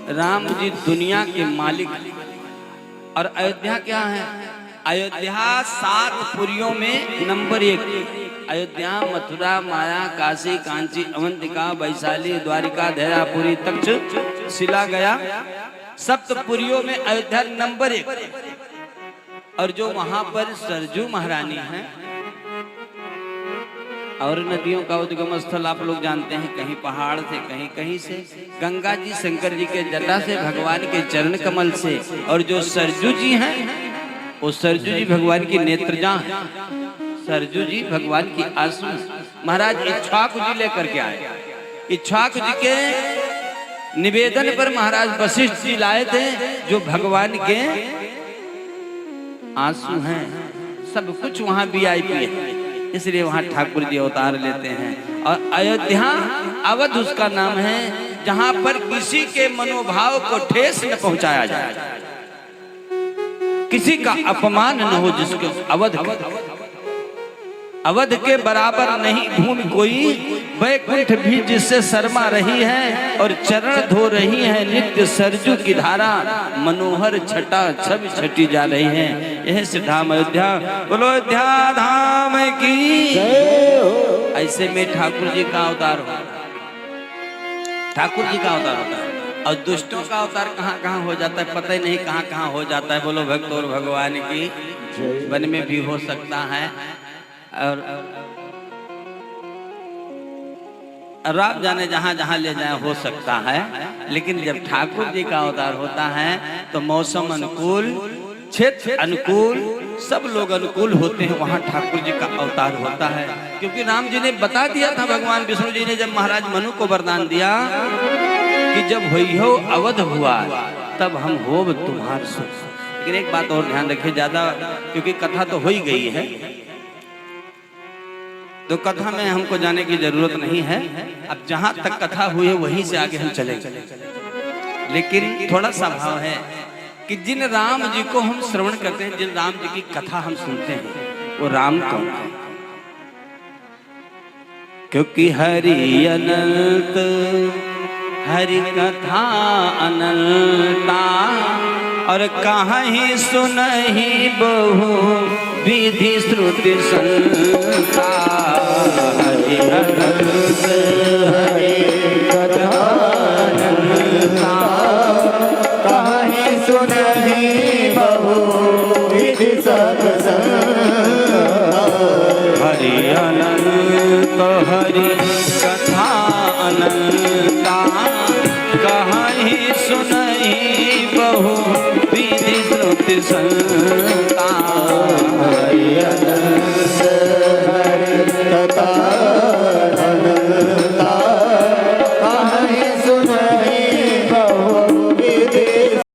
राम जी दुनिया के मालिक और अयोध्या क्या है? अयोध्या 7 पुरियों में नंबर 1। अयोध्या, मथुरा, माया, काशी, कांची, अवंतिका, वैशाली, द्वारिका, धैर्यपुरी, तक्षशिला, गया, सप्तपुरियों में अयोध्या नंबर 1। और जो वहां पर सरजू महारानी है और नदियों का उद्गम स्थल आप लोग जानते हैं, कहीं पहाड़ से, कहीं कहीं से। गंगा जी शंकर जी के जटा से, भगवान के चरण कमल से। और जो सरजू जी हैं वो सरजू जी भगवान की नेत्रजा हैं। सरजू जी भगवान की आंसू। महाराज इक्ष्वाकु जी लेकर के आए। इक्ष्वाकु जी के निवेदन पर महाराज वशिष्ठ जी लाए थे, जो भगवान के आंसू हैं। सब कुछ वहां VIP है, इसलिए वहां ठाकुर जी अवतार लेते हैं। और अयोध्या, अवध उसका नाम है, जहां पर किसी के मनोभाव को ठेस न पहुंचाया जाए, किसी का अपमान न हो। जिसके अवध के बराबर नहीं भूमि कोई, वैकुंठ भी जिससे शर्मा रही है। और चरण धो रही है नित्य सरजू की धारा, मनोहर छटा छवि छटी जा रही है। यह से धाम अयोध्या, बोलो अयोध्या धाम की। ऐसे में ठाकुर जी का अवतार हो, ठाकुर जी का अवतार होता है। और दुष्टों का अवतार कहाँ कहाँ हो जाता है, पता ही नहीं कहाँ कहाँ हो जाता है। बोलो भक्त और भगवान की। वन में भी हो सकता है, और आप जाने जहां जहां ले जाए हो सकता है। लेकिन जब ठाकुर जी का अवतार होता है तो मौसम अनुकूल, क्षेत्र अनुकूल, सब लोग अनुकूल होते हैं, वहां ठाकुर जी का अवतार होता है। क्योंकि राम जी ने बता दिया था, भगवान विष्णु जी ने जब महाराज मनु को वरदान दिया कि जब होई हो अवध हुआ तब हम होब तुम्हार सुख। लेकिन एक बात और ध्यान रखिए, ज्यादा क्योंकि कथा तो हो ही गई है, तो कथा में हमको जाने की जरूरत नहीं है। अब जहां तक कथा हुई है वहीं से आगे हम चलेंगे। लेकिन थोड़ा सा भाव है कि जिन राम जी को हम श्रवण करते हैं, जिन राम जी की कथा हम सुनते हैं, वो राम कौन है? क्योंकि हरि अनंत, हरि कथा अनंता, और कहीं सुनहि बहु विधि श्रुति संता। हरि अनंत, हरि कथा अनंता, कहीं सुनहि बहु विधि संता। हरि अनंत, हरि कथा अनंता, कहीं सुनहि बहु विधि श्रुति संता।